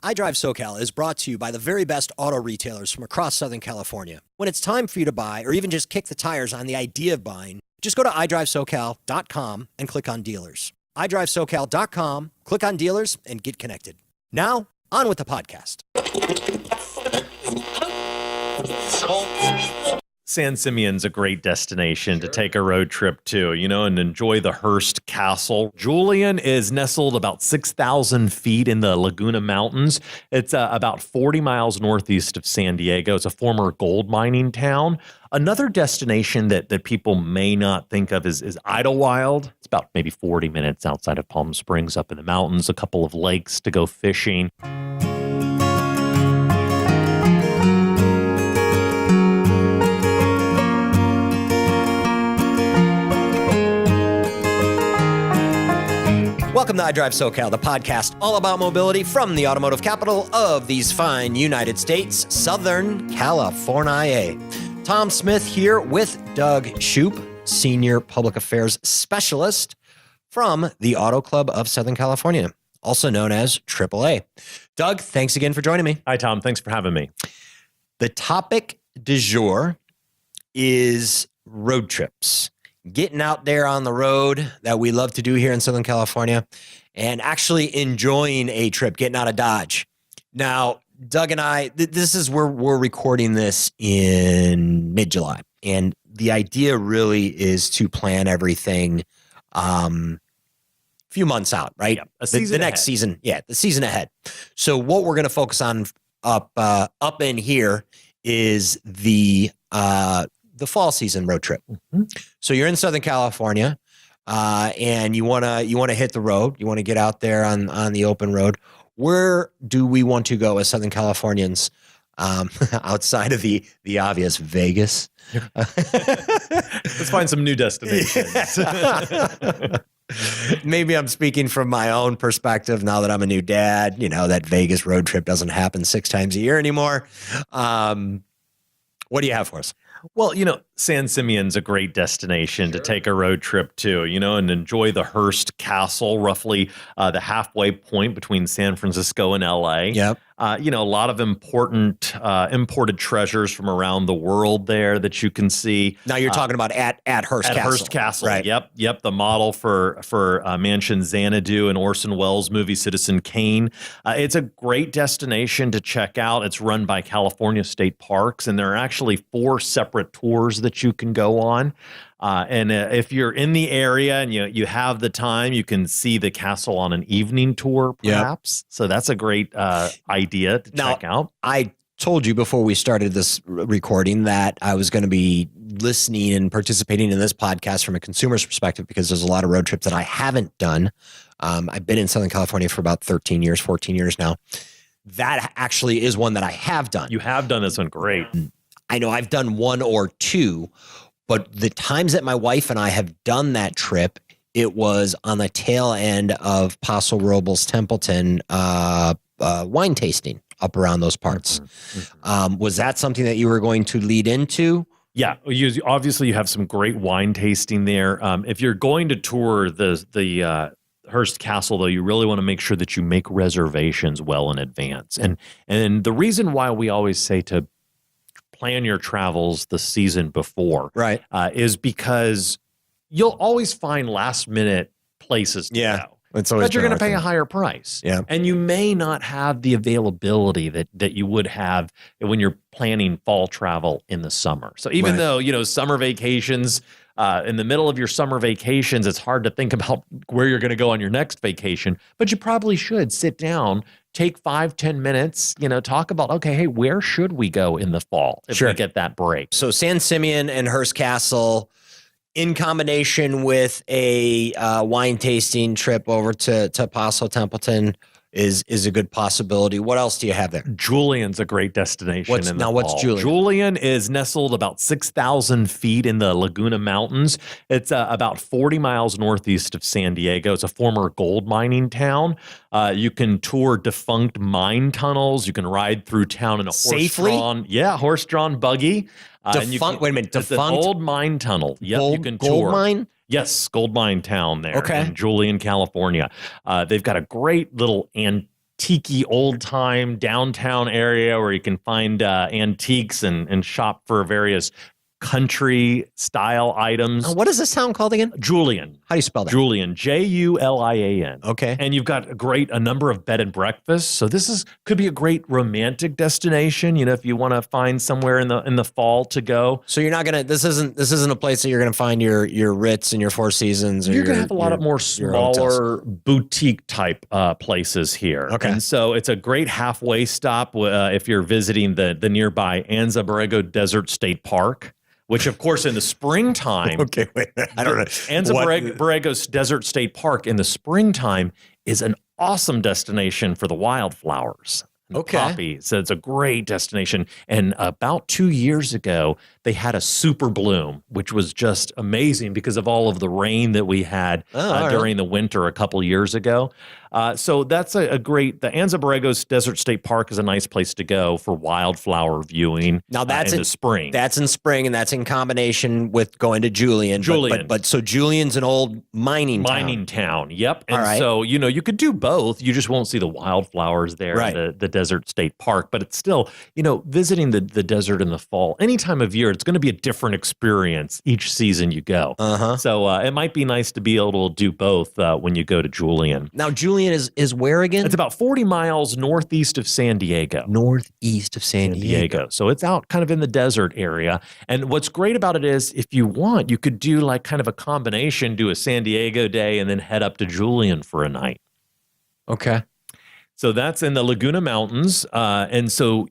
iDriveSoCal is brought to you by the very best auto retailers from across Southern California. When it's time for you to buy or even just kick the tires on the idea of buying, just go to iDriveSoCal.com and click on dealers. iDriveSoCal.com, click on dealers, and get connected. Now, on with the podcast. San Simeon's a great destination to take a road trip to, and enjoy the Hearst Castle. Julian is nestled about 6,000 feet in the Laguna Mountains. It's about 40 miles northeast of San Diego. It's a former gold mining town. Another destination that people may not think of is Idlewild. It's about maybe 40 minutes outside of Palm Springs up in the mountains, a couple of lakes to go fishing. Welcome to iDriveSoCal, the podcast all about mobility from the automotive capital of these fine United States, Southern California. Tom Smith here with Doug Shoup, Senior Public Affairs Specialist from the Auto Club of Southern California, also known as AAA. Doug, thanks again for joining me. Hi, Tom. Thanks for having me. The topic du jour is road trips. Getting out there on the road that we love to do here in Southern California and actually enjoying a trip, getting out of Dodge. Now, Doug and I, this is where we're recording this in mid-July. And the idea really is to plan everything a few months out, right? Yeah, the next season. Yeah, the season ahead. So what we're going to focus on up in here is the fall season road trip. Mm-hmm. So you're in Southern California, and you wanna hit the road. You want to get out there on the open road. Where do we want to go as Southern Californians, outside of the obvious Vegas? Let's find some new destinations. Maybe I'm speaking from my own perspective now that I'm a new dad. That Vegas road trip doesn't happen 6 times a year anymore. What do you have for us? Well, San Simeon's a great destination to take a road trip to, and enjoy the Hearst Castle, roughly the halfway point between San Francisco and LA. Yep. A lot of important imported treasures from around the world there that you can see. Now you're talking about at Hearst Castle. Hearst Castle, right? Yep. The model for Mansion Xanadu and Orson Welles' movie Citizen Kane. It's a great destination to check out. It's run by California State Parks, and there are actually 4 separate tours that you can go on. And if you're in the area and you have the time, you can see the castle on an evening tour, perhaps. Yep. So that's a great idea to check out. I told you before we started this recording that I was going to be listening and participating in this podcast from a consumer's perspective because there's a lot of road trips that I haven't done. I've been in Southern California for about 13 years, 14 years now. That actually is one that I have done. You have done this one. Great. I know I've done 1 or 2. But the times that my wife and I have done that trip, it was on the tail end of Paso Robles Templeton wine tasting up around those parts. Mm-hmm. Was that something that you were going to lead into? Yeah, obviously you have some great wine tasting there. If you're going to tour the Hearst Castle, though, you really want to make sure that you make reservations well in advance. And the reason why we always say to plan your travels the season before, right, is because you'll always find last minute places to go. It's always but you're going to pay a higher price. Yeah. And you may not have the availability that you would have when you're planning fall travel in the summer. So even though, summer vacations, in the middle of your summer vacations, it's hard to think about where you're going to go on your next vacation, but you probably should sit down, take 5-10 minutes, talk about, okay, hey, where should we go in the fall if we get that break? So San Simeon and Hearst Castle in combination with a wine tasting trip over to Paso Templeton is a good possibility. What else do you have there? Julian's a great destination. What's Julian? Julian is nestled about 6,000 feet in the Laguna Mountains. It's about 40 miles northeast of San Diego. It's a former gold mining town. You can tour defunct mine tunnels. You can ride through town in a horse-drawn buggy. Wait a minute. It's an old mine tunnel. Yep, you can tour. Gold mine? Yes, gold mine town there in Julian, California. They've got a great little tiki old time downtown area where you can find antiques and shop for various country style items. What is this town called again? Julian. How do you spell that? Julian, Julian. Okay. And you've got a number of bed and breakfasts. So this could be a great romantic destination, if you want to find somewhere in the fall to go. So you're not going to, this isn't a place that you're going to find your Ritz and your Four Seasons. Or you're going to have a lot of more smaller boutique type places here. Okay. And so it's a great halfway stop if you're visiting the nearby Anza Borrego Desert State Park, which, of course, in the springtime. Okay, wait. I don't know. Anza Borrego's Desert State Park in the springtime is an awesome destination for the wildflowers. Okay. Poppy. So it's a great destination. And about 2 years ago, they had a super bloom, which was just amazing because of all of the rain that we had during the winter a couple years ago. So that's a great, the Anza Borrego's Desert State Park is a nice place to go for wildflower viewing. Now that's in the spring. That's in spring, and that's in combination with going to Julian. But so Julian's an old mining town. Yep. And all right. so, you could do both. You just won't see the wildflowers there in the Desert State Park. But it's still, visiting the desert in the fall, any time of year, it's going to be a different experience each season you go. So it might be nice to be able to do both when you go to Julian. Now, Julian is where again? It's about 40 miles northeast of San Diego. Northeast of San Diego. So it's out kind of in the desert area. And what's great about it is if you want, you could do like kind of a combination, do a San Diego day and then head up to Julian for a night. Okay. So that's in the Laguna Mountains. And so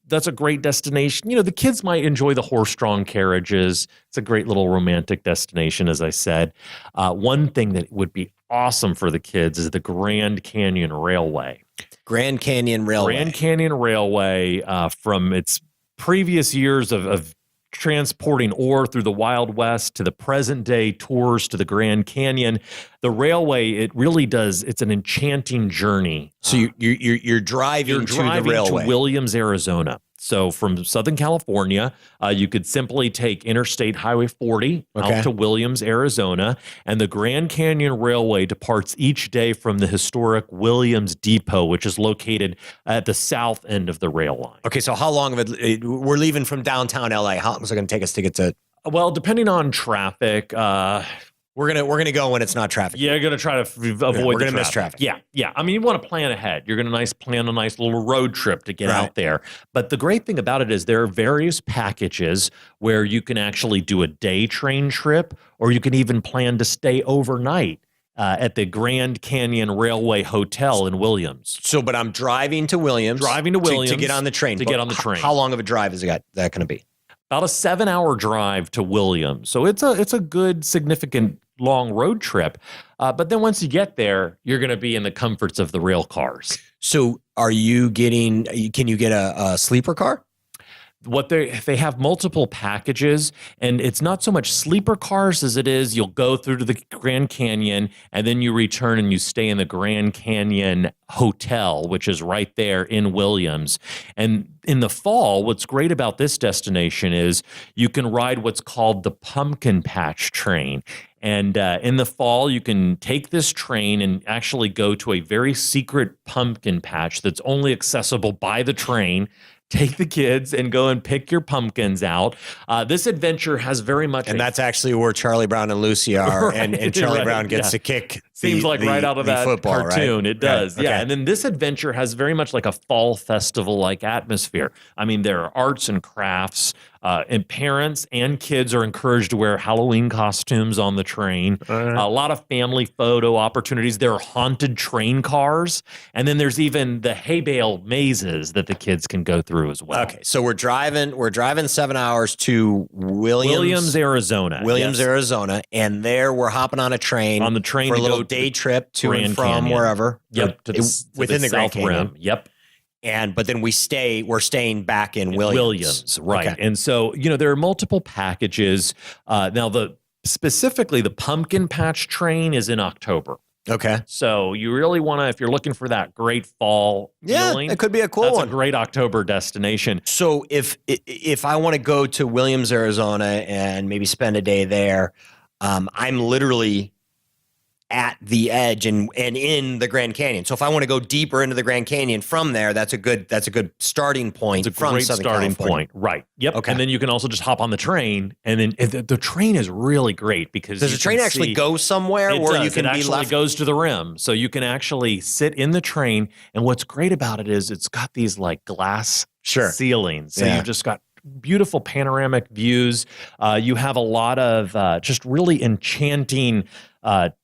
that's a great destination. The kids might enjoy the horse-drawn carriages. It's a great little romantic destination, as I said. One thing that would be awesome for the kids is the Grand Canyon Railway. Grand Canyon Railway. Grand Canyon Railway, from its previous years of transporting ore through the Wild West to the present day tours to the Grand Canyon. The railway, it really does. It's an enchanting journey. So you're driving to the railway. To Williams, Arizona. So from Southern California, you could simply take Interstate Highway 40 out to Williams, Arizona, and the Grand Canyon Railway departs each day from the historic Williams Depot, which is located at the south end of the rail line. Okay, so how long of it? We're leaving from downtown LA. How long is it going to take us to get to? Well, depending on traffic, we're gonna go when it's not traffic. Yeah, you're gonna try to avoid. We're gonna miss traffic. Yeah. I mean, you want to plan ahead. You're gonna plan a nice little road trip to get out there. But the great thing about it is there are various packages where you can actually do a day train trip, or you can even plan to stay overnight at the Grand Canyon Railway Hotel in Williams. So, but I'm driving to Williams. To get on the train. How long of a drive is that going to be? About a 7-hour drive to Williams. So it's a good, significant, long road trip. But then once you get there, you're going to be in the comforts of the rail cars. So can you get a sleeper car? What they have multiple packages, and it's not so much sleeper cars as it is you'll go through to the Grand Canyon and then you return and you stay in the Grand Canyon Hotel, which is right there in Williams. And in the fall, what's great about this destination is you can ride what's called the Pumpkin Patch Train. And in the fall, you can take this train and actually go to a very secret pumpkin patch that's only accessible by the train. Take the kids and go and pick your pumpkins out. This adventure has very much... And that's actually where Charlie Brown and Lucy are, and Charlie Brown gets to kick Seems like right out of that football, cartoon. Right? It does, Okay. And then this adventure has very much like a fall festival-like atmosphere. I mean, there are arts and crafts, and parents and kids are encouraged to wear Halloween costumes on the train. A lot of family photo opportunities. There are haunted train cars, and then there's even the hay bale mazes that the kids can go through as well. Okay, so we're driving 7 hours to Williams, Arizona. Arizona, and there we're hopping on a train. On the train for to a little go day trip to Grand and from Canyon. wherever. Yep, within the Grand South Canyon. Rim. Yep. But then we're staying back in Williams. Right. Okay. And so, there are multiple packages. Now specifically the Pumpkin Patch Train is in October. Okay. So you really want to, if you're looking for that great fall feeling, it could be a cool that's one. a great October destination. So if I want to go to Williams, Arizona and maybe spend a day there, I'm literally at the edge and in the Grand Canyon. So if I want to go deeper into the Grand Canyon from there, that's a good starting point. It's a great starting point. Right. Yep. Okay. And then you can also just hop on the train, and then the train is really great because does the train actually go somewhere where you can be left? It goes to the rim, so you can actually sit in the train. And what's great about it is it's got these like glass ceilings, so you just got beautiful panoramic views. You have a lot of just really enchanting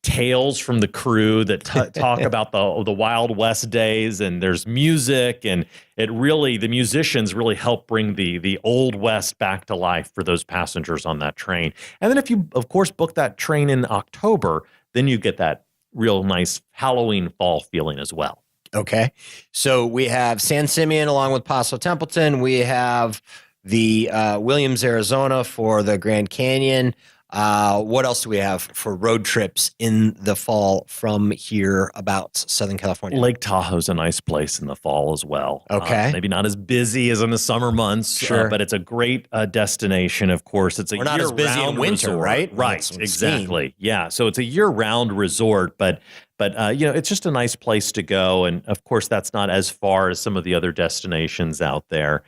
tales from the crew that talk about the Wild West days, and there's music, and the musicians really help bring the Old West back to life for those passengers on that train. And then if you, of course, book that train in October, then you get that real nice Halloween fall feeling as well. Okay. So we have San Simeon along with Paso Templeton. We have the Williams, Arizona for the Grand Canyon. What else do we have for road trips in the fall from here about Southern California? Lake Tahoe's a nice place in the fall as well. Okay. Maybe not as busy as in the summer months, but it's a great destination, of course. It's a not as busy in winter, resort. right? Right, exactly. Yeah, so it's a year-round resort, but it's just a nice place to go. And, of course, that's not as far as some of the other destinations out there.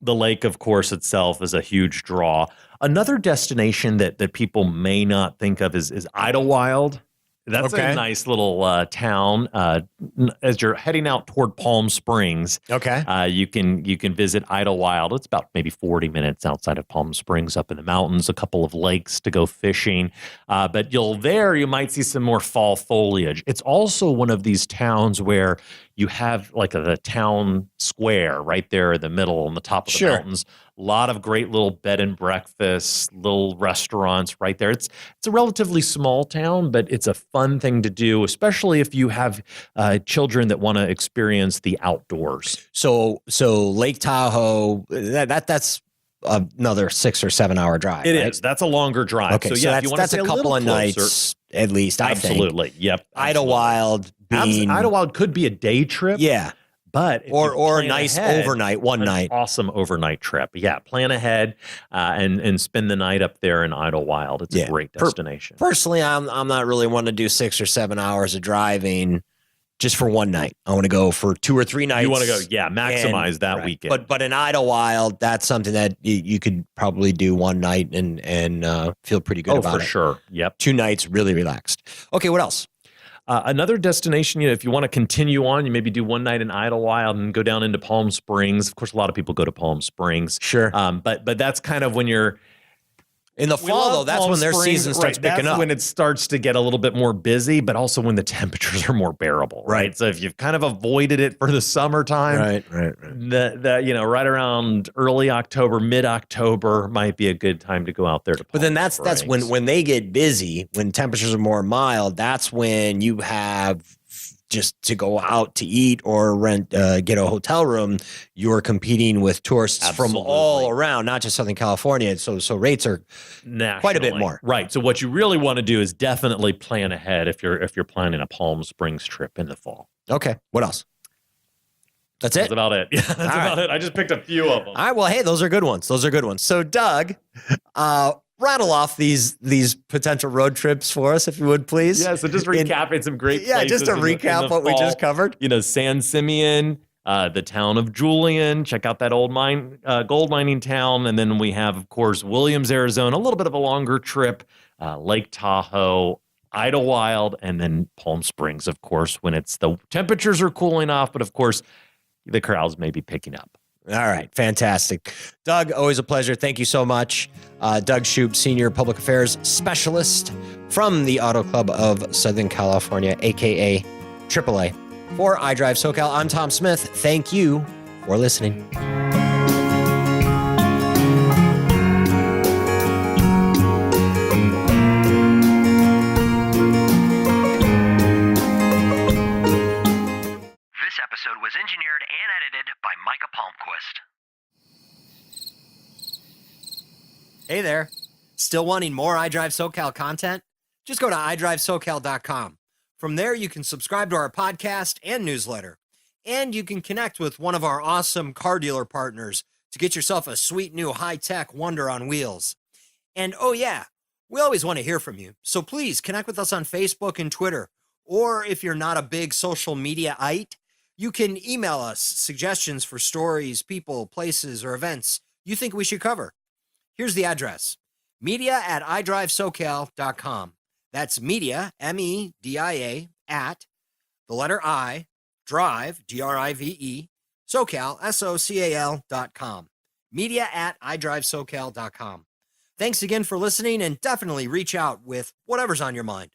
The lake, of course, itself is a huge draw. Another destination that people may not think of is Idlewild. That's a nice little town. As you're heading out toward Palm Springs, you can visit Idlewild. It's about maybe 40 minutes outside of Palm Springs, up in the mountains. A couple of lakes to go fishing, but you might see some more fall foliage. It's also one of these towns where you have like the town square right there in the middle, on the top of the mountains. A lot of great little bed and breakfasts, little restaurants right there. It's a relatively small town, but it's a fun thing to do, especially if you have children that want to experience the outdoors. So Lake Tahoe, that's another 6 or 7 hour drive. It is. That's a longer drive. Okay, so if you want that's a couple of nights at least. Absolutely. Yep. Idlewild could be a day trip. Yeah. But or a nice overnight, one night. Awesome overnight trip. Yeah, plan ahead and spend the night up there in Idlewild. It's a great destination. Personally, I'm not really wanting to do 6 or 7 hours of driving just for one night. I want to go for 2 or 3 nights. You want to go, maximize that weekend. But in Idlewild, that's something that you could probably do one night and feel pretty good about it. Oh, for sure. Yep. 2 nights, really relaxed. Okay, what else? Another destination, if you want to continue on, you maybe do one night in Idlewild and go down into Palm Springs. Of course, a lot of people go to Palm Springs. Sure. But that's kind of when you're in the fall, though. That's when their season starts picking up. When it starts to get a little bit more busy, but also when the temperatures are more bearable. Right. So if you've kind of avoided it for the summertime, right, right around early October, mid-October might be a good time to go out there to Palm But then that's when they get busy, when temperatures are more mild, that's when you have just to go out to eat or get a hotel room, you're competing with tourists from all around, not just Southern California. So rates are quite a bit more. Right. So what you really want to do is definitely plan ahead if you're planning a Palm Springs trip in the fall. Okay. What else? That's it? That's about it. Yeah, that's about it. I just picked a few of them. All right. Well, hey, those are good ones. So, Doug, rattle off these potential road trips for us, if you would, please. Yeah, so just recapping some great places. Just to recap what we just covered. San Simeon, the town of Julian. Check out that old gold mining town. And then we have, of course, Williams, Arizona, a little bit of a longer trip, Lake Tahoe, Idlewild, and then Palm Springs, of course, when the temperatures are cooling off. But, of course, the crowds may be picking up. All right. Fantastic. Doug, always a pleasure. Thank you so much. Doug Shoup, Senior Public Affairs Specialist from the Auto Club of Southern California, a.k.a. AAA. For iDriveSoCal, I'm Tom Smith. Thank you for listening. This episode was engineered and edited by Micah Palmquist. Hey there. Still wanting more iDriveSoCal content? Just go to iDriveSoCal.com. From there, you can subscribe to our podcast and newsletter. And you can connect with one of our awesome car dealer partners to get yourself a sweet new high-tech wonder on wheels. And oh yeah, We always want to hear from you, so please connect with us on Facebook and Twitter. Or if you're not a big social media-ite, you can email us suggestions for stories, people, places, or events you think we should cover. Here's the address: media@iDriveSoCal.com. That's media, MEDIA, at the letter I, drive, DRIVE, SoCal, SOCAL.com. Media@iDriveSoCal.com. Thanks again for listening, and definitely reach out with whatever's on your mind.